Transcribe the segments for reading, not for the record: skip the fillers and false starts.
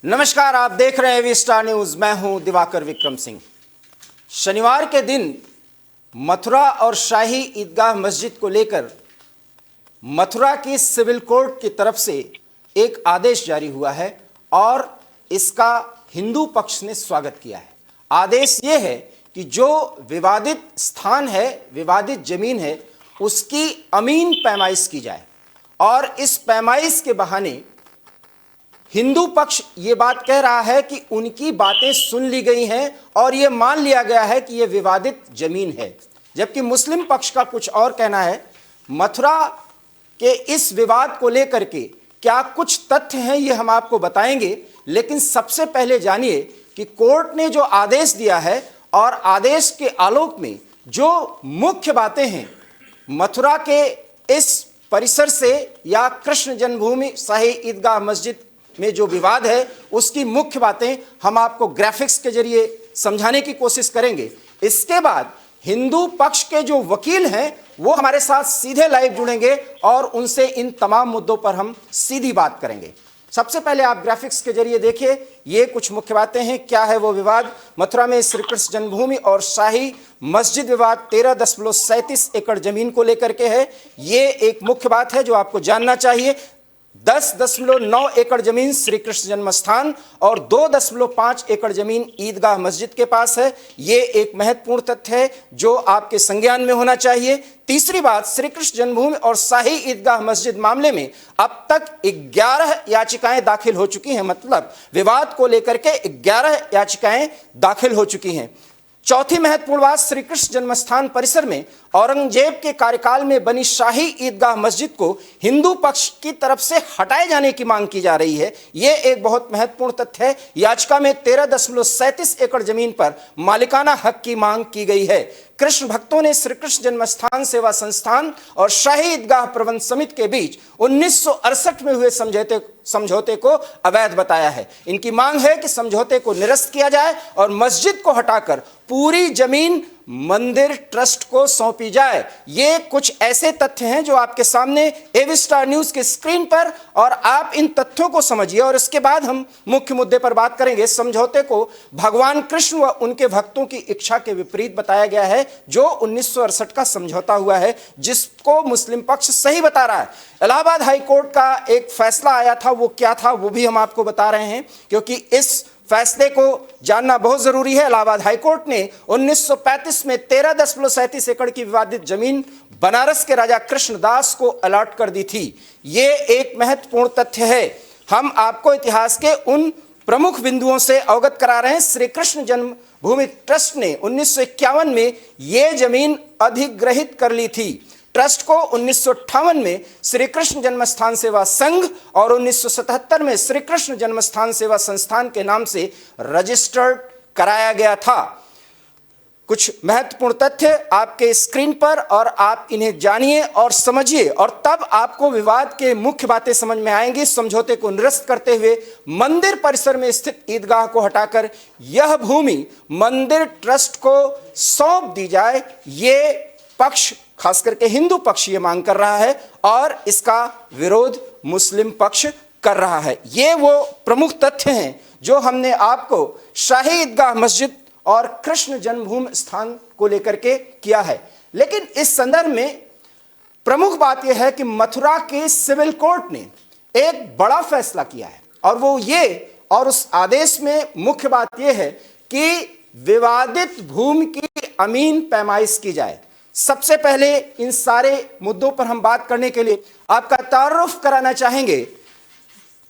नमस्कार, आप देख रहे हैं वी स्टार न्यूज। मैं हूं दिवाकर विक्रम सिंह। शनिवार के दिन मथुरा और शाही ईदगाह मस्जिद को लेकर मथुरा की सिविल कोर्ट की तरफ से एक आदेश जारी हुआ है और इसका हिंदू पक्ष ने स्वागत किया है। आदेश यह है कि जो विवादित स्थान है, विवादित जमीन है, उसकी अमीन पैमाइश की जाए और इस पैमाइश के बहाने हिंदू पक्ष ये बात कह रहा है कि उनकी बातें सुन ली गई हैं और ये मान लिया गया है कि ये विवादित जमीन है, जबकि मुस्लिम पक्ष का कुछ और कहना है। मथुरा के इस विवाद को लेकर के क्या कुछ तथ्य हैं ये हम आपको बताएंगे, लेकिन सबसे पहले जानिए कि कोर्ट ने जो आदेश दिया है और आदेश के आलोक में जो मुख्य बातें हैं मथुरा के इस परिसर से या कृष्ण जन्मभूमि शाही ईदगाह मस्जिद में जो विवाद है उसकी मुख्य बातें हम आपको ग्राफिक्स के जरिए समझाने की कोशिश करेंगे। इसके बाद हिंदू पक्ष के जो वकील हैं वो हमारे साथ सीधे लाइव जुड़ेंगे और उनसे इन तमाम मुद्दों पर हम सीधी बात करेंगे। सबसे पहले आप ग्राफिक्स के जरिए देखिए, ये कुछ मुख्य बातें हैं। क्या है वो विवाद? मथुरा में श्री कृष्ण जन्मभूमि और शाही मस्जिद विवाद 13.37 एकड़ जमीन को लेकर के है। ये एक मुख्य बात है जो आपको जानना चाहिए। 10.9 एकड़ जमीन श्री कृष्ण जन्म स्थान और 2.5 एकड़ जमीन ईदगाह मस्जिद के पास है। ये एक महत्वपूर्ण तथ्य है जो आपके संज्ञान में होना चाहिए। तीसरी बात, श्री कृष्ण जन्मभूमि और शाही ईदगाह मस्जिद मामले में अब तक 11 याचिकाएं दाखिल हो चुकी हैं, मतलब विवाद को लेकर के 11 याचिकाएं दाखिल हो चुकी हैं। चौथी महत्वपूर्ण बात, श्री कृष्ण जन्मस्थान परिसर में औरंगजेब के कार्यकाल में बनी शाही ईदगाह मस्जिद को हिंदू पक्ष की तरफ से हटाए जाने की मांग की जा रही है। यह एक बहुत महत्वपूर्ण तथ्य है। याचिका में 13.37 एकड़ जमीन पर मालिकाना हक की मांग की गई है। कृष्ण भक्तों ने श्री कृष्ण जन्मस्थान सेवा संस्थान और शाही ईदगाह प्रबंध समिति के बीच 1968 में हुए समझौते को अवैध बताया है। इनकी मांग है कि समझौते को निरस्त किया जाए और मस्जिद को हटाकर पूरी जमीन मंदिर ट्रस्ट को सौंपी जाए। ये कुछ ऐसे तथ्य हैं जो आपके सामने एवी स्टार न्यूज के स्क्रीन पर, और आप इन तथ्यों को समझिए और इसके बाद हम मुख्य मुद्दे पर बात करेंगे। समझौते को भगवान कृष्ण व उनके भक्तों की इच्छा के विपरीत बताया गया है, जो 1968 का समझौता हुआ है, जिसको मुस्लिम पक्ष सही बता रहा है। इलाहाबाद हाई कोर्ट का एक फैसला आया था, वो क्या था वो भी हम आपको बता रहे हैं, क्योंकि इस फैसले को जानना बहुत जरूरी है। इलाहाबाद हाईकोर्ट ने 1935 में 13.37 एकड़ की विवादित जमीन बनारस के राजा कृष्णदास को अलॉट कर दी थी। ये एक महत्वपूर्ण तथ्य है। हम आपको इतिहास के उन प्रमुख बिंदुओं से अवगत करा रहे हैं। श्री कृष्ण जन्मभूमि ट्रस्ट ने 1951 में यह जमीन अधिग्रहित कर ली थी। ट्रस्ट को 1958 में श्री कृष्ण जन्मस्थान सेवा संघ और 1977 में श्री कृष्ण जन्मस्थान सेवा संस्थान के नाम से रजिस्टर्ड कराया गया था। कुछ महत्वपूर्ण तथ्य आपके स्क्रीन पर, और आप इन्हें जानिए और समझिए, और तब आपको विवाद के मुख्य बातें समझ में आएंगी। समझौते को निरस्त करते हुए मंदिर परिसर में स्थित ईदगाह को हटाकर यह भूमि मंदिर ट्रस्ट को सौंप दी जाए। ये पक्ष, खास करके हिंदू पक्ष, ये मांग कर रहा है और इसका विरोध मुस्लिम पक्ष कर रहा है। ये वो प्रमुख तथ्य हैं जो हमने आपको शाही ईदगाह मस्जिद और कृष्ण जन्मभूमि स्थान को लेकर के किया है। लेकिन इस संदर्भ में प्रमुख बात यह है कि मथुरा के सिविल कोर्ट ने एक बड़ा फैसला किया है, और वो ये, और उस आदेश में मुख्य बात यह है कि विवादित भूमि की अमीन पैमाइश की जाए। सबसे पहले इन सारे मुद्दों पर हम बात करने के लिए आपका तारुफ कराना चाहेंगे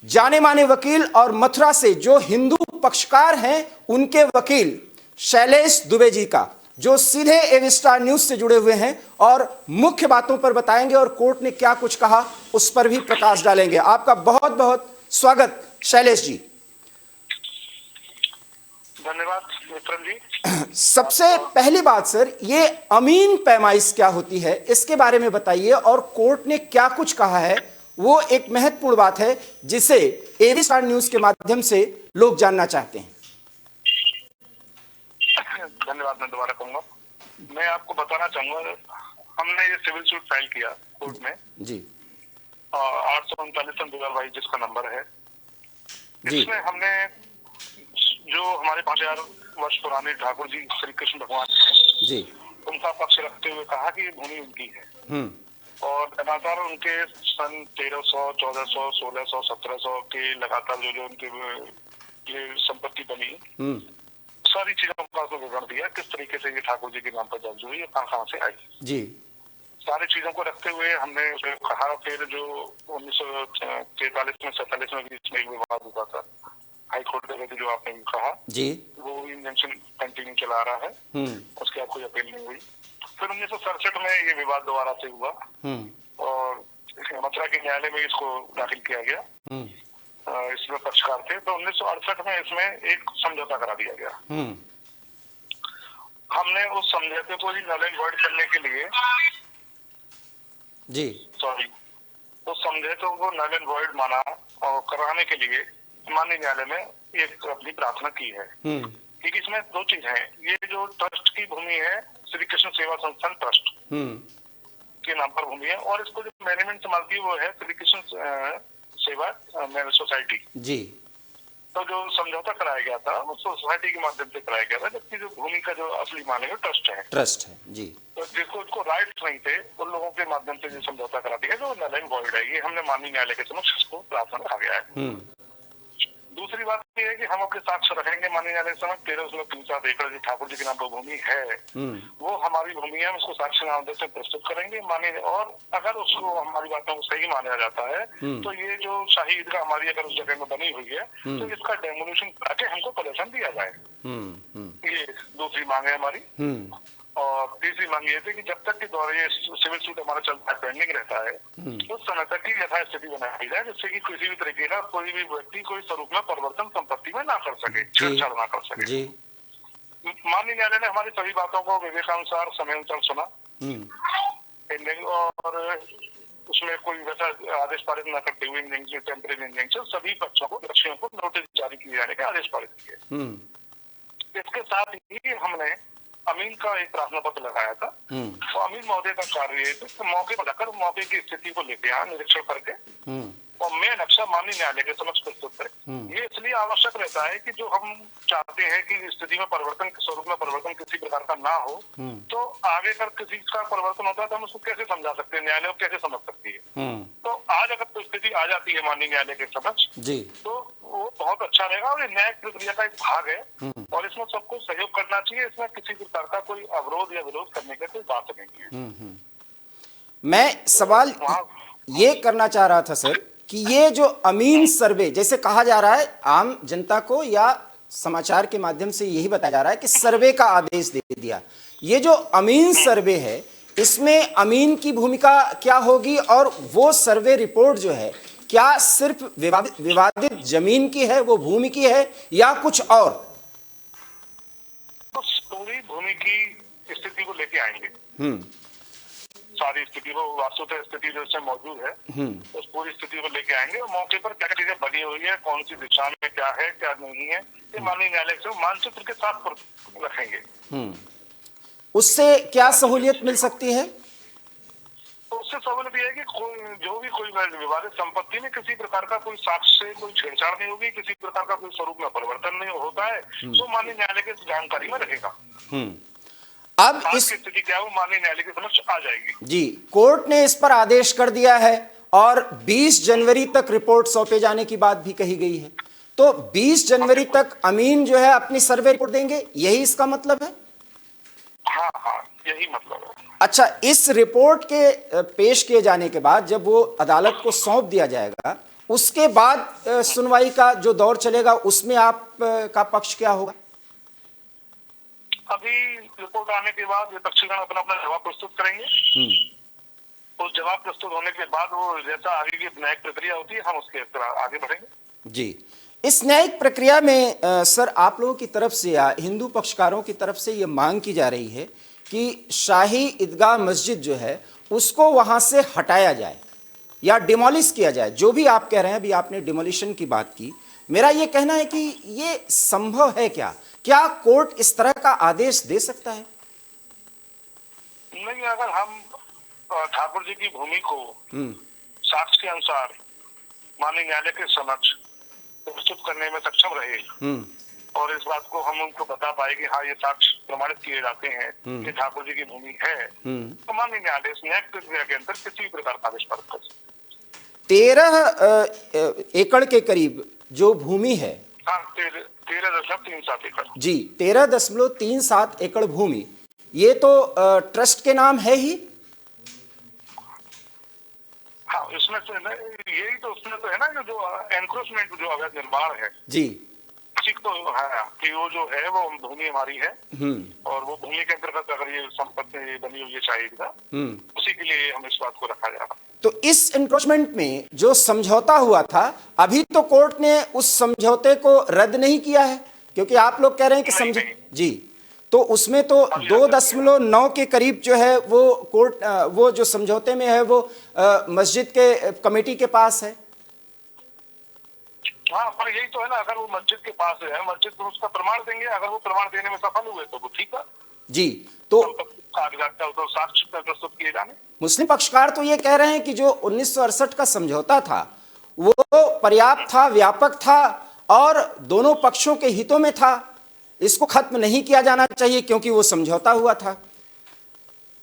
जाने माने वकील और मथुरा से जो हिंदू पक्षकार हैं उनके वकील शैलेश दुबे जी का, जो सीधे एवी स्टार न्यूज से जुड़े हुए हैं और मुख्य बातों पर बताएंगे और कोर्ट ने क्या कुछ कहा उस पर भी प्रकाश डालेंगे। आपका बहुत बहुत स्वागत शैलेश जी। धन्यवाद विक्रम जी। सबसे पहली बात सर, ये अमीन पैमाइश क्या होती है इसके बारे में बताइए, और कोर्ट ने क्या कुछ कहा है। वो एक महत्वपूर्ण बात है जिसे एवी स्टार न्यूज के माध्यम से लोग जानना चाहते हैं। धन्यवाद। मैं दोबारा कहूंगा, मैं आपको बताना चाहूंगा, हमने ये सिविल सूट फाइल किया कोर्ट में जी, 839/2022 जिसका नंबर है। जी इसमें हमने जो हमारे 5000 वर्ष पुराने ठाकुर जी श्री कृष्ण भगवान हैं, जी। उनका पक्ष रखते हुए कहा कि ये भूमि उनकी है हम्म और लगातार उनके सन 1300, 1400, 1600, 1700 के लगातार जो उनके ये संपत्ति बनी, हम्म सारी चीजों का उसको विवरण दिया किस तरीके से ये ठाकुर जी के नाम पर दर्ज हुई, ये कहाँ से आई। जी। सारी चीजों को रखते हुए हमने कहा, फिर जो 1943 में 47 में बीच में एक विवाद हुआ था हाई कोर्ट के, जो आपने कहा जी। वो इंजंक्शन कंटिन्यू चला रहा है, उसके बाद कोई अपील नहीं हुई। फिर 1967 में ये विवाद दोबारा से हुआ और मथुरा के न्यायालय में इसको दाखिल किया गया। इसमें पक्षकार थे, तो 1968 में इसमें एक समझौता करा दिया गया। हमने उस समझौते को ही नल एंड वॉइड करने के लिए उस समझौते को नल एंड वॉइड माना और कराने के लिए माननीय न्यायालय में एक अपनी प्रार्थना की है। क्योंकि इसमें दो चीज है, ये जो ट्रस्ट की भूमि है श्री कृष्ण सेवा संस्थान ट्रस्ट के नाम पर भूमि है और इसको जो मैनेजमेंट संभालती है वो है श्री कृष्ण सेवा सोसाइटी जी। तो जो समझौता कराया गया था वो सोसाइटी के माध्यम से कराया गया था, जबकि जो भूमि का जो असली मालिक है ट्रस्ट है जी। तो जिसको इसको राइट्स नहीं थे उन लोगों के माध्यम से जो समझौता करा दिया जो नल एंड वॉइड है, ये हमने माननीय न्यायालय के समक्ष इसको प्रार्थना रखा गया है। दूसरी बात ये है कि हम अपने साक्ष्य रखेंगे माननीय न्यायालय के समक्ष 13.37 एकड़ जो ठाकुर जी के नाम पर भूमि है वो हमारी भूमि है, हम उसको साक्ष्य नाम से प्रस्तुत करेंगे माननीय, और अगर उसको हमारी बातों को सही माना जाता है तो ये जो शाही ईदगाह हमारी अगर उस जगह में बनी हुई है तो इसका डेमोलिशन करके हमको पोजीशन दिया जाए। ये दूसरी मांग है हमारी। और तीसरी मांग ये थी कि जब तक के दौरे ये सिविल सूट हमारा चलता है, पेंडिंग रहता है, उस समय तक की यथास्थिति बनाई जाए जिससे कि किसी भी तरीके का कोई भी व्यक्ति कोई स्वरूप में परिवर्तन संपत्ति में ना कर सके, छेड़छाड़ ना कर सके। माननीय न्यायालय ने हमारी सभी बातों को विवेकानुसार समयानुसार सुना और उसमें कोई वैसा आदेश पारित न करते हुए टेम्परेरी इंजंक्शन सभी पक्षों को पक्षियों को नोटिस जारी किए जाने के आदेश पारित किए। इसके साथ ही हमने अमीन का एक प्रार्थना पत्र लगाया था। तो अमीन महोदय का कार्य है तो मौके पर जाकर मौके की स्थिति को लेकर यहाँ निरीक्षण करके और मैं नक्शा माननीय न्यायालय के समक्ष प्रस्तुत करें। ये इसलिए आवश्यक रहता है कि जो हम चाहते हैं कि स्थिति में परिवर्तन के स्वरूप में परिवर्तन किसी प्रकार का ना हो, तो आगे अगर किसी का परिवर्तन होता है तो हम उसको कैसे समझा सकते हैं, न्यायालय को कैसे समझ सकती है। तो आज अगर कोई स्थिति आ जाती है माननीय न्यायालय के समक्ष तो वो बहुत अच्छा रहेगा और ये न्यायिक प्रक्रिया का एक भाग है और इसमें सबको सहयोग करना चाहिए। इसमें किसी प्रकार का कोई अवरोध या विरोध करने की कोई बात नहीं है। मैं सवाल ये करना चाह रहा था सर कि ये जो अमीन सर्वे जैसे कहा जा रहा है, आम जनता को या समाचार के माध्यम से यही बताया जा रहा है कि सर्वे का आदेश दे दिया, ये जो अमीन सर्वे है इसमें अमीन की भूमिका क्या होगी और वो सर्वे रिपोर्ट जो है क्या सिर्फ विवादित जमीन की है, वो भूमि की है या कुछ और? तो पूरी भूमि की स्थिति को लेके आएंगे, सारी स्थिति को वास्तविक स्थिति जो इसमें मौजूद है उस पूरी स्थिति को लेके आएंगे और मौके पर क्या चीजें बनी हुई है, कौन सी दिशा में क्या है क्या नहीं है, ये माननीय न्यायालय से मानचित्र के साथ रखेंगे। उससे क्या सहूलियत मिल सकती है? तो उससे सहूलियत यह है कि कोई विवादित संपत्ति में किसी प्रकार का कोई साक्ष्य से कोई छेड़छाड़ नहीं होगी, किसी प्रकार का कोई स्वरूप में परिवर्तन नहीं होता है, तो माननीय न्यायालय की जानकारी में रहेगा। अब इस स्थिति क्या है वो माननीय न्यायालय के समक्ष आ जाएगी। जी, कोर्ट ने इस पर आदेश कर दिया है और 20 जनवरी तक रिपोर्ट सौंपे जाने की बात भी कही गई है, तो 20 जनवरी तक अमीन जो है अपनी सर्वे रिपोर्ट देंगे, यही इसका मतलब है? हाँ, यही मतलब है। अच्छा, इस रिपोर्ट के पेश किए जाने के बाद जब वो अदालत को सौंप दिया जाएगा उसके बाद सुनवाई का जो दौर चलेगा उसमें आप का पक्ष क्या होगा? अभी रिपोर्ट आने के बाद पक्षीगण अपना अपना जवाब प्रस्तुत करेंगे। उस जवाब प्रस्तुत होने के बाद वो जैसा आगे की न्यायिक प्रक्रिया होती है हम उसके आगे बढ़ेंगे। जी, इस न्यायिक प्रक्रिया में सर आप लोगों की तरफ से या हिंदू पक्षकारों की तरफ से ये मांग की जा रही है कि शाही ईदगाह मस्जिद जो है उसको वहां से हटाया जाए या डिमोलिश किया जाए। जो भी आप कह रहे हैं, अभी आपने डिमोलिशन की बात की, मेरा ये कहना है कि ये संभव है क्या कोर्ट इस तरह का आदेश दे सकता है? नहीं, अगर हम ठाकुर जी की भूमि को साक्ष्य के अनुसार माननीय न्यायालय के समक्ष प्रस्तुत करने में सक्षम रहे और इस बात को हम उनको बता पाए कि हाँ ये साक्ष्य प्रमाणित किए जाते हैं कि ठाकुर जी की भूमि है, तो माननीय न्यायालय इस न्यायिक प्रक्रिया के अंदर किसी भी प्रकार का आदेश पारित कर सकते। 13 एकड़ के करीब जो भूमि है, हाँ 13.37 एकड़ जी 13.37 एकड़ भूमि, ये तो ट्रस्ट के नाम है ही। हाँ इसमें से यही तो उसमें तो है ना जो एनक्रोचमेंट जो अवैध निर्माण है जी, तो है कि वो जो है वो भूमि हमारी है और वो भूमि के अंतर्गत अगर ये संपत्ति बनी हुई है शायद का, उसी के लिए हम इस बात को रखा जा रहा। तो इस एनक्रोचमेंट में जो समझौता हुआ था, अभी तो कोर्ट ने उस समझौते को रद्द नहीं किया है, क्योंकि आप लोग कह रहे हैं कि जी, तो उसमें तो 2.9 के करीब जो है वो कोर्ट वो जो समझौते में है वो मस्जिद के कमेटी के पास है। हाँ पर यही तो है ना, अगर वो मस्जिद के पास है, मस्जिद तो उसका प्रमाण देंगे, अगर वो प्रमाण देने में सफल हुए तो वो ठीक है जी। तो साक्ष्य प्रस्तुत किए जाने। मुस्लिम पक्षकार तो ये कह रहे हैं कि जो 1968 का समझौता था वो पर्याप्त था, व्यापक था और दोनों पक्षों के हितों में था, इसको खत्म नहीं किया जाना चाहिए क्योंकि वो समझौता हुआ था।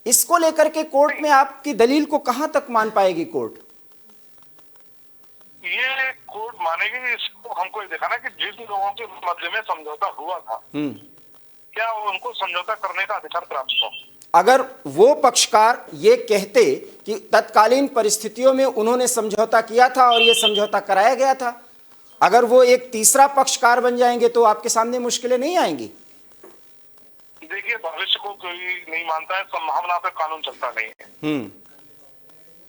इसको लेकर के कोर्ट में आपकी दलील को कहां तक मान पाएगी कोर्ट? ये कोर्ट मानेगी, इसको हमको ये देखा ना कि जिन लोगों के मध्य में समझौता हुआ था क्या उनको समझौता करने का अधिकार प्राप्त हो। अगर वो पक्षकार ये कहते कि तत्कालीन परिस्थितियों में उन्होंने समझौता किया था और ये समझौता कराया गया था, अगर वो एक तीसरा पक्षकार बन जाएंगे तो आपके सामने मुश्किलें नहीं आएंगी? देखिए भविष्य को कोई नहीं मानता है, संभावना पे कानून चलता नहीं है।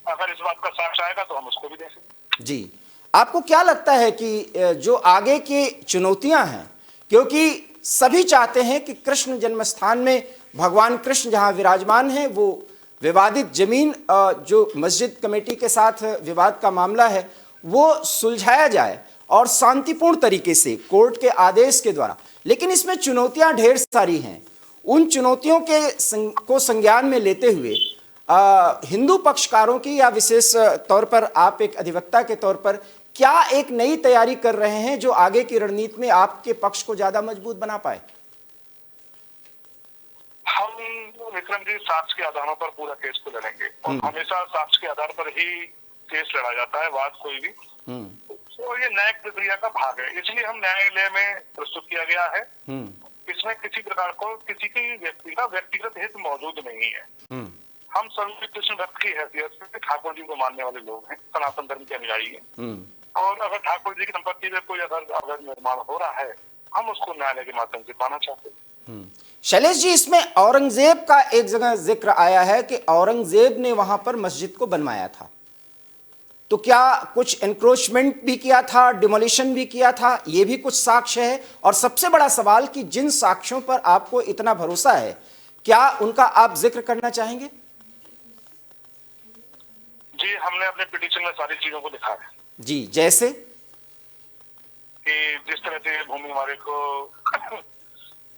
अगर इस बात का साक्ष्य आएगा तो हम उसको भी देखेंगे। जी, आपको क्या लगता है कि जो आगे की चुनौतियां हैं, क्योंकि सभी चाहते हैं कि कृष्ण जन्मस्थान में भगवान कृष्ण जहां विराजमान हैं वो विवादित जमीन जो मस्जिद कमेटी के साथ विवाद का मामला है वो सुलझाया जाए और शांतिपूर्ण तरीके से कोर्ट के आदेश के द्वारा। लेकिन इसमें चुनौतियां ढेर सारी हैं। उन चुनौतियों को संज्ञान में लेते हुए हिंदू पक्षकारों की या विशेष तौर पर आप एक अधिवक्ता के तौर पर क्या एक नई तैयारी कर रहे हैं जो आगे की रणनीति में आपके पक्ष को ज्यादा मजबूत बना पाए? हम विक्रम जी साक्ष्य के आधारों पर पूरा केस को लड़ेंगे और हमेशा साक्ष्य के आधार पर ही केस लड़ा जाता है, बात कोई भी। तो ये न्यायिक प्रक्रिया का भाग है, इसलिए हम न्यायालय में प्रस्तुत किया गया है। इसमें किसी प्रकार को किसी की व्यक्ति का व्यक्तिगत हित मौजूद नहीं है। हम सभी कृष्ण भक्त की हैसियत से ठाकुर जी को मानने वाले लोग हैं, सनातन धर्म के अनुयायी हैं और अगर ठाकुर जी की संपत्ति में कोई अगर अवैध निर्माण हो रहा है हम उसको न्यायालय के माध्यम से पाना चाहते हैं। शैलेश जी, इसमें औरंगजेब का एक जगह जिक्र आया है कि औरंगजेब ने वहां पर मस्जिद को बनवाया था, तो क्या कुछ एनक्रोचमेंट भी किया था, डिमोलिशन भी किया था? यह भी कुछ साक्ष्य है। और सबसे बड़ा सवाल कि जिन साक्ष्यों पर आपको इतना भरोसा है क्या उनका आप जिक्र करना चाहेंगे? जी, हमने अपने पिटीशन में सारी चीजों को लिखा है। जी, जैसे कि जिस तरह से भूमि हमारे को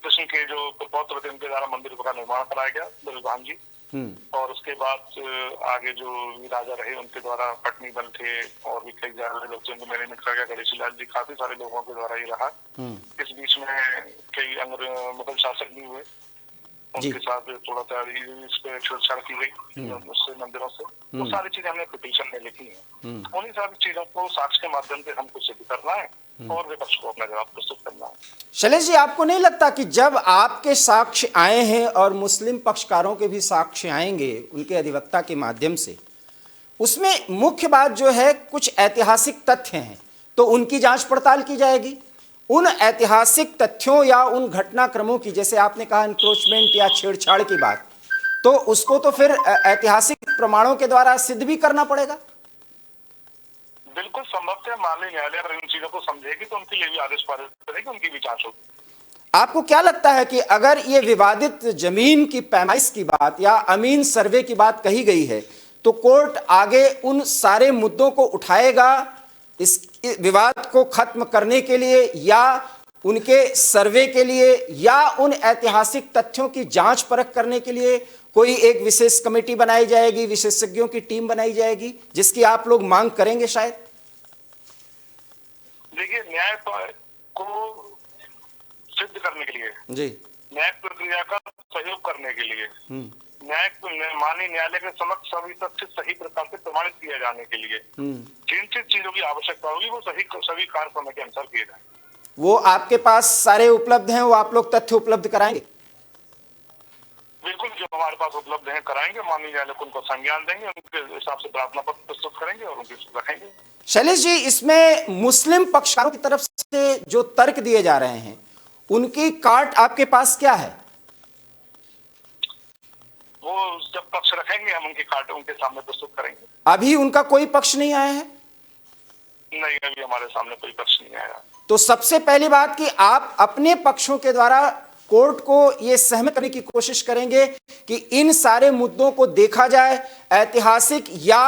कृष्ण के जो पौत्र थे उनके द्वारा मंदिर का निर्माण कराया गया बलवान जी, और उसके बाद आगे जो राजा रहे उनके द्वारा पटनी बल थे और भी कई ज्यादा लोग थे, उनको मैनेजमेंट करा गया। गणेश लाल जी, काफी सारे लोगों के द्वारा ही रहा। इस बीच में कई मुगल शासक भी हुए, उनके साथ थोड़ा सा इस पे छेड़छाड़ की गई उससे मंदिरों से। वो सारी चीजें हमने पिटीशन में लिखी है। उन्हीं सारी चीजों को साक्ष्य के माध्यम से हमको सिद्ध करना है और विपक्ष को अपना जवाब प्रस्तुत करना है। शैलेश जी, आपको नहीं लगता कि जब आपके साक्ष्य आए हैं और मुस्लिम पक्षकारों के भी साक्ष्य आएंगे उनके अधिवक्ता के माध्यम से, उसमें मुख्य बात जो है कुछ ऐतिहासिक तथ्य हैं, तो उनकी जांच पड़ताल की जाएगी। उन ऐतिहासिक तथ्यों या उन घटनाक्रमों की, जैसे आपने कहा एनक्रोचमेंट या छेड़छाड़ की बात, तो उसको तो फिर ऐतिहासिक प्रमाणों के द्वारा सिद्ध भी करना पड़ेगा। बिल्कुल संभव है, माननीय न्यायालय अगर इन चीजों को समझेगी तो उनके लिए भी आदेश पारित करेगी, उनकी भी जांच होगी। आपको क्या लगता है कि अगर ये विवादित जमीन की पैमाइश की बात या अमीन सर्वे की बात कही गई है तो कोर्ट आगे उन सारे मुद्दों को उठाएगा इस विवाद को खत्म करने के लिए या उनके सर्वे के लिए या उन ऐतिहासिक तथ्यों की जांच परख करने के लिए कोई एक विशेष कमेटी बनाई जाएगी, विशेषज्ञों की टीम बनाई जाएगी जिसकी आप लोग मांग करेंगे शायद? देखिए, न्याय को सिद्ध करने के लिए, जी, न्याय प्रक्रिया का सहयोग करने के लिए, माननीय न्यायालय के समक्ष सभी तथ्य सही प्रकार से प्रमाणित किए जाने के लिए जिन जिन चीजों की आवश्यकता होगी वो सभी कार्य समय के अनुसार किए जाए। वो आपके पास सारे उपलब्ध हैं, वो आप लोग तथ्य उपलब्ध कराएंगे? बिल्कुल, जो हमारे पास उपलब्ध हैं कराएंगे, माननीय न्यायालय को उनको संज्ञान देंगे, उनके हिसाब से प्रार्थना पत्र प्रस्तुत करेंगे और उनके रखेंगे। शैलेश जी, इसमें मुस्लिम पक्षकारों की तरफ से जो तर्क दिए जा रहे हैं उनकी कार्ड आपके पास क्या है? वो जब पक्ष रखेंगे हम उनकी कार्ड उनके सामने प्रस्तुत करेंगे। अभी उनका कोई पक्ष नहीं आया है? नहीं, अभी हमारे सामने कोई पक्ष नहीं आया। तो सबसे पहली बात कि आप अपने पक्षों के द्वारा कोर्ट को यह सहमत करने की कोशिश करेंगे कि इन सारे मुद्दों को देखा जाए, ऐतिहासिक या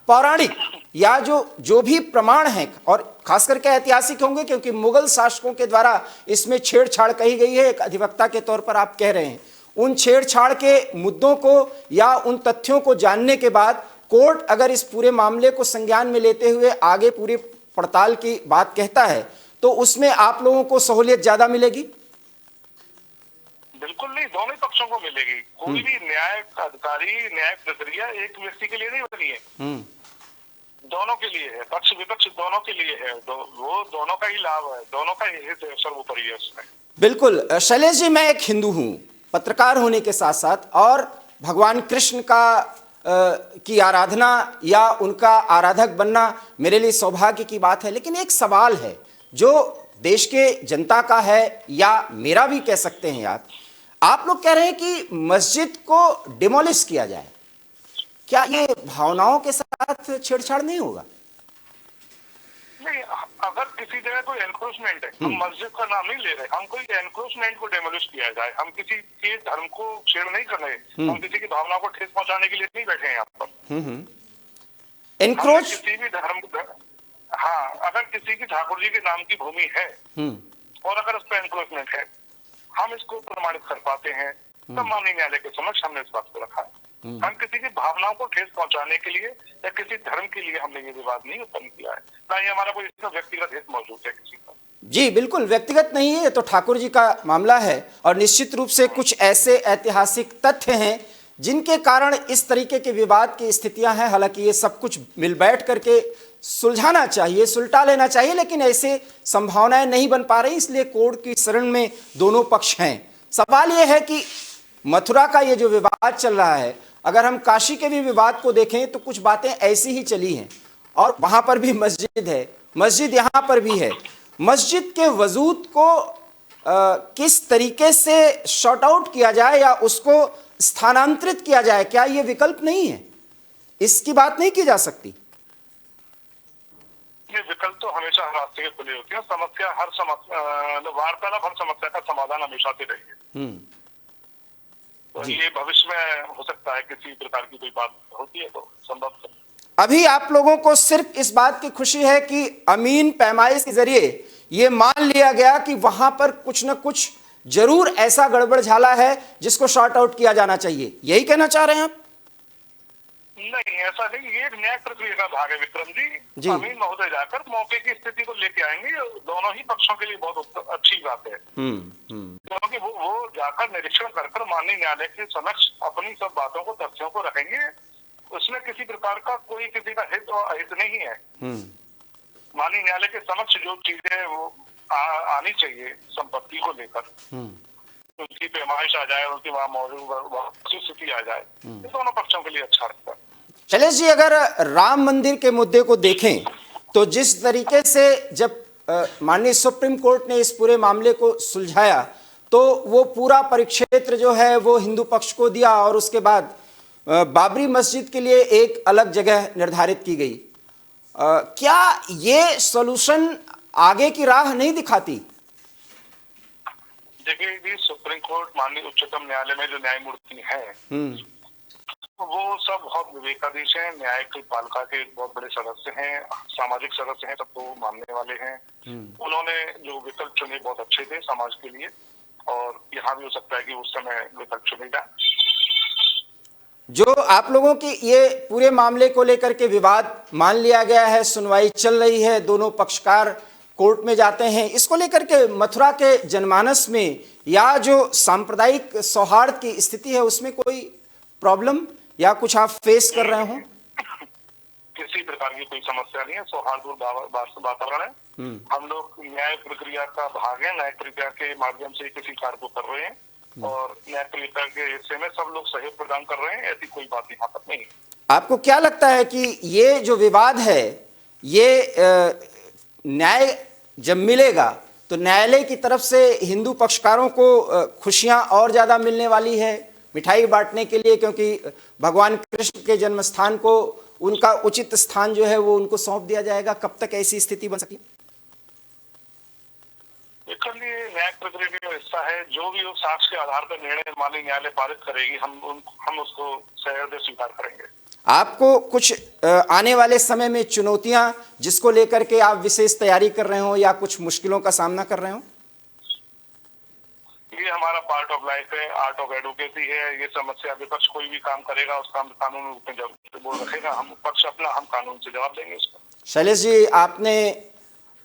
पौराणिक या जो भी प्रमाण हैं, और खास करके ऐतिहासिक होंगे क्योंकि मुगल शासकों के द्वारा इसमें छेड़छाड़ कही गई है, एक अधिवक्ता के तौर पर आप कह रहे हैं। उन छेड़छाड़ के मुद्दों को या उन तथ्यों को जानने के बाद कोर्ट अगर इस पूरे मामले को संज्ञान में लेते हुए आगे पूरी पड़ताल की बात कहता है तो उसमें आप लोगों को सहूलियत ज्यादा मिलेगी? बिल्कुल नहीं, दोनों ही पक्षों को मिलेगी। कोई भी न्याय अधिकारी, न्याय प्रक्रिया एक व्यक्ति के लिए नहीं बनी है, दोनों के लिए है, पक्ष विपक्ष दोनों के लिए है। वो दोनों का ही लाभ है, दोनों का ही हित है सर्वोपरि है उसमें। बिल्कुल शैलेश जी, मैं एक हिंदू हूं, पत्रकार होने के साथ साथ, और भगवान कृष्ण की आराधना या उनका आराधक बनना मेरे लिए सौभाग्य की बात है। लेकिन एक सवाल है जो देश के जनता का है या मेरा भी कह सकते हैं आप लोग कह रहे हैं कि मस्जिद को डिमोलिश किया जाए। क्या ये भावनाओं के साथ छेड़छाड़ नहीं होगा? नहीं, अगर किसी जगह कोई एनक्रोचमेंट है, हम मस्जिद का नाम नहीं ले रहे, हम कोई एनक्रोचमेंट को डेमोलिश किया जाए, हम किसी के धर्म को छेड़ नहीं कर रहे, हम किसी की भावना को ठेस पहुंचाने के लिए नहीं बैठे हैं यहाँ पर। एनक्रोच किसी भी धर्म, हाँ, अगर किसी की ठाकुर जी के नाम की भूमि है और अगर उस पर एनक्रोचमेंट है, हम इसको प्रमाणित कर पाते हैं, तब माननीय न्यायालय के समक्ष हमने इस बात को रखा है। हम किसी की भावनाओं को ठेस पहुंचाने के लिए या किसी धर्म के लिए हमने ये विवाद नहीं उत्पन्न किया है, ना ही हमारा कोई इसका व्यक्तिगत हित मौजूद है किसी का। जी बिल्कुल, व्यक्तिगत नहीं है, तो ठाकुर जी का मामला है और निश्चित रूप से कुछ ऐसे ऐतिहासिक तथ्य हैं जिनके कारण इस तरीके के विवाद की स्थितियां हैं। हालांकि ये सब कुछ मिल बैठ करके सुलझाना चाहिए, सुलटा लेना चाहिए, लेकिन ऐसे संभावनाएं नहीं बन पा रही, इसलिए कोर्ट की शरण में दोनों पक्ष हैं। सवाल यह है कि मथुरा का ये जो विवाद चल रहा है, अगर हम काशी के भी विवाद को देखें तो कुछ बातें ऐसी ही चली हैं, और वहां पर भी मस्जिद है, मस्जिद यहां पर भी है। मस्जिद के वजूद को किस तरीके से शॉर्ट आउट किया जाए या उसको स्थानांतरित किया जाए, क्या ये विकल्प नहीं है? इसकी बात नहीं की जा सकती? ये विकल्प तो हमेशा हर रास्ते के खुले होते हैं। समस्या हर वार्तालाप हर समस्या का समाधान हमेशा से रही है। तो ये भविष्य में हो सकता है किसी प्रकार की कोई बात होती है तो संभव है। अभी आप लोगों को सिर्फ इस बात की खुशी है कि अमीन पैमाइश के जरिए ये मान लिया गया कि वहां पर कुछ न कुछ जरूर ऐसा गड़बड़ झाला है जिसको शॉर्ट आउट किया जाना चाहिए, यही कहना चाह रहे हैं आप? नहीं, ऐसा नहीं, ये एक न्याय प्रक्रिया का भाग है विक्रम जी। अमीन महोदय जाकर मौके की स्थिति को लेके आएंगे, दोनों ही पक्षों के लिए बहुत अच्छी बात है, क्योंकि वो जाकर निरीक्षण कर माननीय न्यायालय के समक्ष अपनी सब बातों को, तथ्यों को रखेंगे। उसमें किसी प्रकार का कोई किसी का हित और अहित नहीं है। माननीय न्यायालय के समक्ष जो चीजें वो आनी चाहिए संपत्ति को लेकर, उनकी पैमाइश आ जाए, उनकी वहां मौजूद स्थिति आ जाए, ये दोनों पक्षों के लिए अच्छा रहता है। शैलेश जी, अगर राम मंदिर के मुद्दे को देखें तो जिस तरीके से जब माननीय सुप्रीम कोर्ट ने इस पूरे मामले को सुलझाया तो वो पूरा परिक्षेत्र जो है वो हिंदू पक्ष को दिया और उसके बाद बाबरी मस्जिद के लिए एक अलग जगह निर्धारित की गई। क्या ये सॉल्यूशन आगे की राह नहीं दिखाती? देखिए जी, सुप्रीम कोर्ट माननीय उच्चतम न्यायालय में जो न्यायमूर्ति हैं वो सब बहुत विवेकाधीश हैं, न्याय की पालिका के बहुत बड़े सदस्य हैं, सामाजिक सदस्य हैं, सबको मानने वाले हैं। उन्होंने जो विकल्प चुने बहुत अच्छे थे समाज के लिए, और यहाँ भी हो सकता है कि उस समय विकल्प चुनेगा। जो आप लोगों की ये पूरे मामले को लेकर के विवाद मान लिया गया है, सुनवाई चल रही है, दोनों पक्षकार कोर्ट में जाते हैं, इसको लेकर के मथुरा के जनमानस में या जो सांप्रदायिक सौहार्द की स्थिति है उसमें कोई प्रॉब्लम या कुछ आप फेस कर रहे हो? किसी प्रकार की कोई समस्या नहीं है, सौहार्दपूर्ण वातावरण है। हम लोग न्याय प्रक्रिया का भाग है, न्याय प्रक्रिया के माध्यम से किसी कार्य को कर रहे हैं और न्याय प्रक्रिया के हिस्से में सब लोग सहयोग प्रदान कर रहे हैं, ऐसी कोई बात यहाँ पर नहीं है। आपको क्या लगता है कि ये जो विवाद है ये न्याय जब मिलेगा तो न्यायालय की तरफ से हिंदू पक्षकारों को खुशियां और ज्यादा मिलने वाली है मिठाई बांटने के लिए, क्योंकि भगवान कृष्ण के जन्म स्थान को उनका उचित स्थान जो है वो उनको सौंप दिया जाएगा? कब तक ऐसी स्थिति बन सकती? ये न्याय प्रक्रिया का हिस्सा है, जो भी उस साक्ष्य के आधार पर निर्णय माननीय न्यायालय पारित करेगी हम उसको सहृदय स्वीकार करेंगे। आपको कुछ आने वाले समय में चुनौतियां जिसको लेकर के आप विशेष तैयारी कर रहे हो या कुछ मुश्किलों का सामना कर रहे हो? ये हमारा पार्ट ऑफ लाइफ है, आर्ट ऑफ एडवोकेसी है। ये समस्या विपक्ष कोई भी काम करेगा उसका हम कानून में जवाब बोल रखेगा, हम पक्ष अपना हम कानून से जवाब देंगे उसका। शैलेश जी, आपने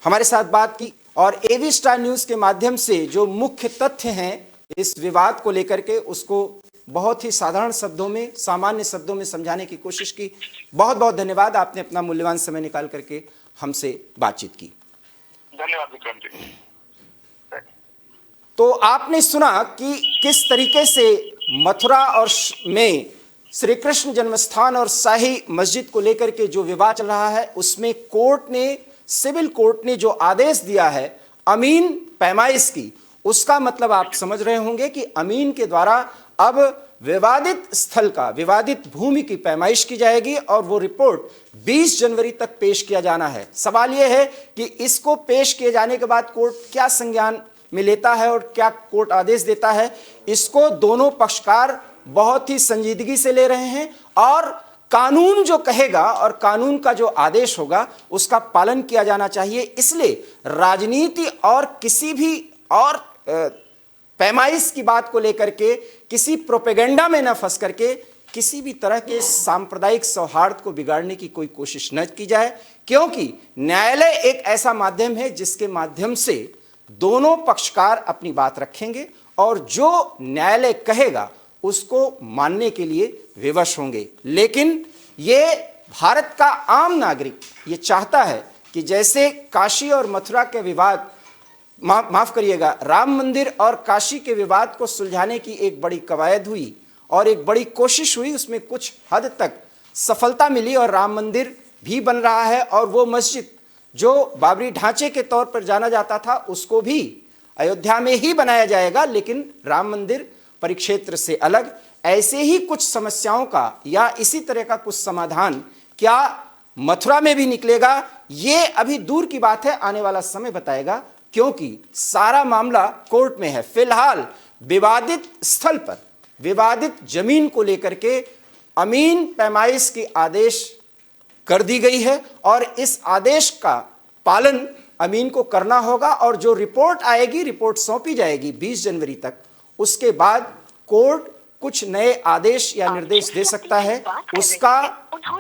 हमारे साथ बात की और एवी स्टार न्यूज के माध्यम से जो मुख्य तथ्य हैं इस विवाद को लेकर के उसको बहुत ही साधारण शब्दों में, सामान्य शब्दों में समझाने की कोशिश की। बहुत बहुत धन्यवाद, आपने अपना मूल्यवान समय निकाल करके हमसे बातचीत की। धन्यवाद विक्रम जी। तो आपने सुना कि किस तरीके से मथुरा और में श्री कृष्ण जन्मस्थान और शाही मस्जिद को लेकर के जो विवाद चल रहा है उसमें कोर्ट ने, सिविल कोर्ट ने जो आदेश दिया है अमीन पैमाइश की, उसका मतलब आप समझ रहे होंगे कि अमीन के द्वारा अब विवादित स्थल का, विवादित भूमि की पैमाइश की जाएगी और वो रिपोर्ट 20 जनवरी तक पेश किया जाना है। सवाल यह है कि इसको पेश किए जाने के बाद कोर्ट क्या संज्ञान में लेता है और क्या कोर्ट आदेश देता है, इसको दोनों पक्षकार बहुत ही संजीदगी से ले रहे हैं और कानून जो कहेगा और कानून का जो आदेश होगा उसका पालन किया जाना चाहिए। इसलिए राजनीति और किसी भी और पैमाइश की बात को लेकर के किसी प्रोपेगेंडा में न फंस करके किसी भी तरह के सांप्रदायिक सौहार्द को बिगाड़ने की कोई कोशिश न की जाए, क्योंकि न्यायालय एक ऐसा माध्यम है जिसके माध्यम से दोनों पक्षकार अपनी बात रखेंगे और जो न्यायालय कहेगा उसको मानने के लिए विवश होंगे। लेकिन ये भारत का आम नागरिक ये चाहता है कि जैसे काशी और मथुरा के विवाद, माफ करिएगा, राम मंदिर और काशी के विवाद को सुलझाने की एक बड़ी कवायद हुई और एक बड़ी कोशिश हुई, उसमें कुछ हद तक सफलता मिली और राम मंदिर भी बन रहा है और वो मस्जिद जो बाबरी ढांचे के तौर पर जाना जाता था उसको भी अयोध्या में ही बनाया जाएगा, लेकिन राम मंदिर परिक्षेत्र से अलग। ऐसे ही कुछ समस्याओं का या इसी तरह का कुछ समाधान क्या मथुरा में भी निकलेगा, ये अभी दूर की बात है, आने वाला समय बताएगा, क्योंकि सारा मामला कोर्ट में है। फिलहाल विवादित स्थल पर, विवादित जमीन को लेकर के अमीन पैमाइश की आदेश कर दी गई है और इस आदेश का पालन अमीन को करना होगा और जो रिपोर्ट आएगी, रिपोर्ट सौंपी जाएगी 20 जनवरी तक, उसके बाद कोर्ट कुछ नए आदेश या निर्देश दे सकता है, उसका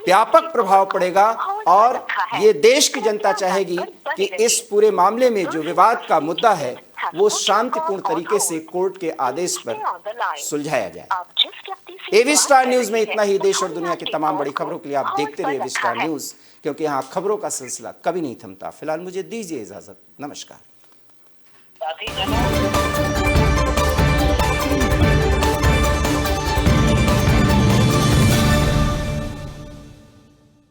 व्यापक प्रभाव पड़ेगा और ये देश की जनता चाहेगी कि इस पूरे मामले में जो विवाद का मुद्दा है वो शांतिपूर्ण तरीके से कोर्ट के आदेश पर सुलझाया जाए। एवी स्टार न्यूज में इतना ही। देश और दुनिया की तमाम बड़ी खबरों के लिए आप देखते रहिए एवी स्टार न्यूज, क्योंकि यहाँ खबरों का सिलसिला कभी नहीं थमता। फिलहाल मुझे दीजिए इजाजत, नमस्कार।